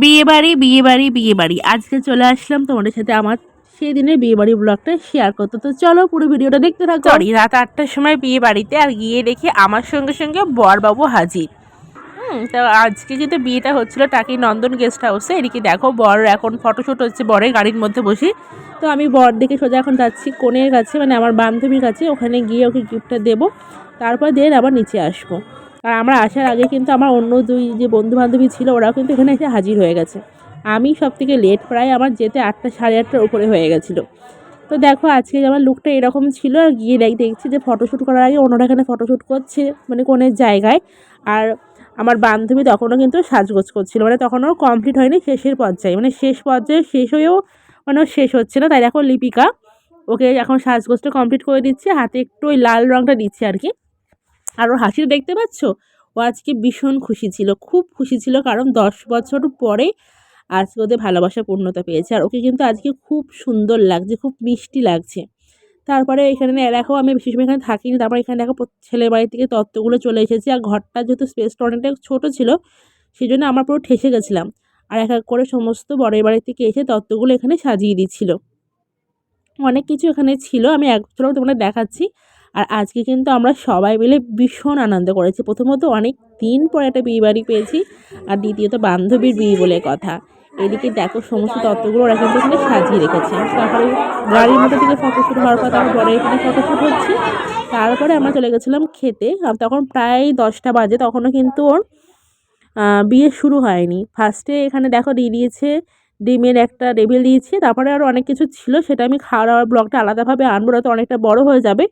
বিয়ে বাড়ি বিয়ে বাড়ি বিয়ে বাড়ি আজকে চলে আসলাম তোমাদের সাথে আমার সেই দিনের বিয়ে বাড়ি ব্লগটা শেয়ার করতে। তো চলো পুরো ভিডিওটা দেখতে থাকো। সরি, রাত 8টার সময় বিয়ে বাড়িতে, আর গিয়ে দেখি আমার সঙ্গে সঙ্গে বরবাবু হাজির। তো আজকে কিন্তু বিয়েটা হচ্ছিল টাকি নন্দন গেস্ট হাউসে। এদিকে দেখো বর এখন ফটোশ্যুট হচ্ছে বরের গাড়ির মধ্যে বসে। তো আমি বর দেখে সোজা এখন যাচ্ছি কনের কাছে, মানে আমার বান্ধবীর কাছে। ওখানে গিয়ে ওকে গিফটটা দেবো, তারপর দেন আবার নিচে আসবো। আর আমরা আসার আগে কিন্তু আমার অন্য দুই যে বন্ধু বান্ধবী ছিল ওরাও কিন্তু এখানে এসে হাজির হয়ে গেছে। আমি সব থেকে লেট, প্রায় আমার যেতে 8টা সাড়ে 8টার উপরে হয়ে গেছিলো। তো দেখো আজকে আমার লুকটা এরকম ছিল। আর গিয়ে দেখছি যে ফটোশ্যুট করার আগে অন্যরা এখানে ফটোশ্যুট করছে, মানে কনের জায়গায়। আর আমার বান্ধবী তখনও কিন্তু সাজগোজ করছিল, মানে তখনও কমপ্লিট হয়নি, শেষের পর্যায়ে, মানে শেষ পর্যায়ে শেষ হয়েও মানে শেষ হচ্ছে না। তাই দেখো লিপিকা ওকে এখন সাজগোজটা কমপ্লিট করে দিচ্ছে, হাতে একটু ওই লাল রঙটা দিচ্ছে আর কি। আর ওর হাসিটা দেখতে পাচ্ছ, ও আজকে ভীষণ খুশি ছিল, খুব খুশি ছিল, কারণ 10 বছর পরে আজকে ওদের ভালোবাসা পূর্ণতা পেয়েছে। আর ওকে কিন্তু আজকে খুব সুন্দর লাগছে, খুব মিষ্টি লাগছে। তারপরে এখানে দেখো আমি বেশি সময় এখানে থাকিনি। তারপর এখানে দেখো ছেলের বাড়ি থেকে তত্ত্বগুলো চলে এসেছে। আর ঘরটা যেহেতু স্পেসটা অনেকটা ছোটো ছিল, সেই জন্য আমরা পুরো ঠেসে গেছিলাম। আর এক এক করে সমস্ত বরের বাড়ি থেকে এসে তত্ত্বগুলো এখানে সাজিয়ে দিচ্ছিল। অনেক কিছু এখানে ছিল, আমি একচুয়ালি তোমাদের দেখাচ্ছি। আর আজকে কিন্তু আমরা সবাই মিলে ভীষণ আনন্দ করেছি। প্রথমত অনেক দিন পরে একটা বিয়ে বাড়ি পেয়েছি, আর দ্বিতীয়ত বান্ধবীর বিয়ে বলে কথা। এদিকে দেখো সমস্ত তত্ত্বগুলো ওরা কিন্তু এখানে সাজিয়ে রেখেছে। তারপরে গাড়ির মধ্যে থেকে ফটোশ্যুট হওয়ার পর তারপর বড় এখানে ফটোশ্যুট হচ্ছে। তারপরে আমরা চলে গেছিলাম খেতে। তখন প্রায় 10টা বাজে, তখনও কিন্তু ওর বিয়ে শুরু হয়নি। ফার্স্টে এখানে দেখো দিয়ে দিয়েছে ডিমের একটা টেবিল দিয়েছে। তারপরে আরও অনেক কিছু ছিল, সেটা আমি খাওয়া দাওয়ার ব্লগটা আলাদাভাবে আনবো, না তো অনেকটা বড় হয়ে যাবে।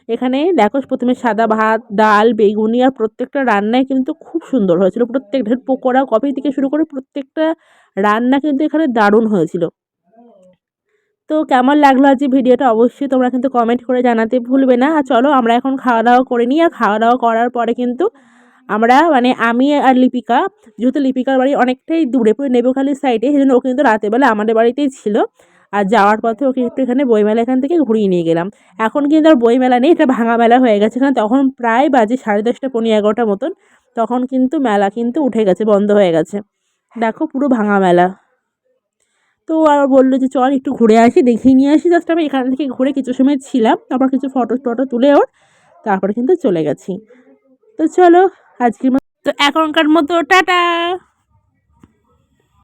এখানে দেখো প্রথমে সাদা ভাত, ডাল, বেগুনি, আর প্রত্যেকটা রান্নায় কিন্তু খুব সুন্দর হয়েছিল। প্রত্যেকটা পকোড়া, কফি থেকে শুরু করে প্রত্যেকটা রান্না কিন্তু এখানে দারুণ হয়েছিল। তো কেমন লাগলো আজ ভিডিওটা অবশ্যই তোমরা কিন্তু কমেন্ট করে জানাতে ভুলবে না। আর চলো আমরা এখন খাওয়া দাওয়া করে নিই। আর খাওয়া দাওয়া করার পরে কিন্তু আমরা, মানে আমি আর লিপিকা, যেহেতু লিপিকার বাড়ি অনেকটাই দূরে, পুরো নেবুখালির সাইডে, সেই জন্য ও কিন্তু রাতেরবেলা আমাদের বাড়িতেই ছিল। আর যাওয়ার পথে ওকে একটু এখানে বইমেলা এখান থেকে ঘুরিয়ে নিয়ে গেলাম। এখন কিন্তু আর বইমেলা নেই, এটা ভাঙা মেলা হয়ে গেছে। এখানে তখন প্রায় বাজে 10:30 পৌনে 11টা মতন। তখন কিন্তু মেলা কিন্তু উঠে গেছে, বন্ধ হয়ে গেছে। দেখো পুরো ভাঙা মেলা। তো আর বললো যে চল একটু ঘুরে আসি, দেখিয়ে নিয়ে আসি। জাস্ট আমি এখান থেকে ঘুরে কিছু সময় ছিলাম, তারপর কিছু ফটো টটো তুলে ওর তারপরে কিন্তু চলে গেছি। তো চলো আজকের মতো, তো এখনকার মতো টাটা।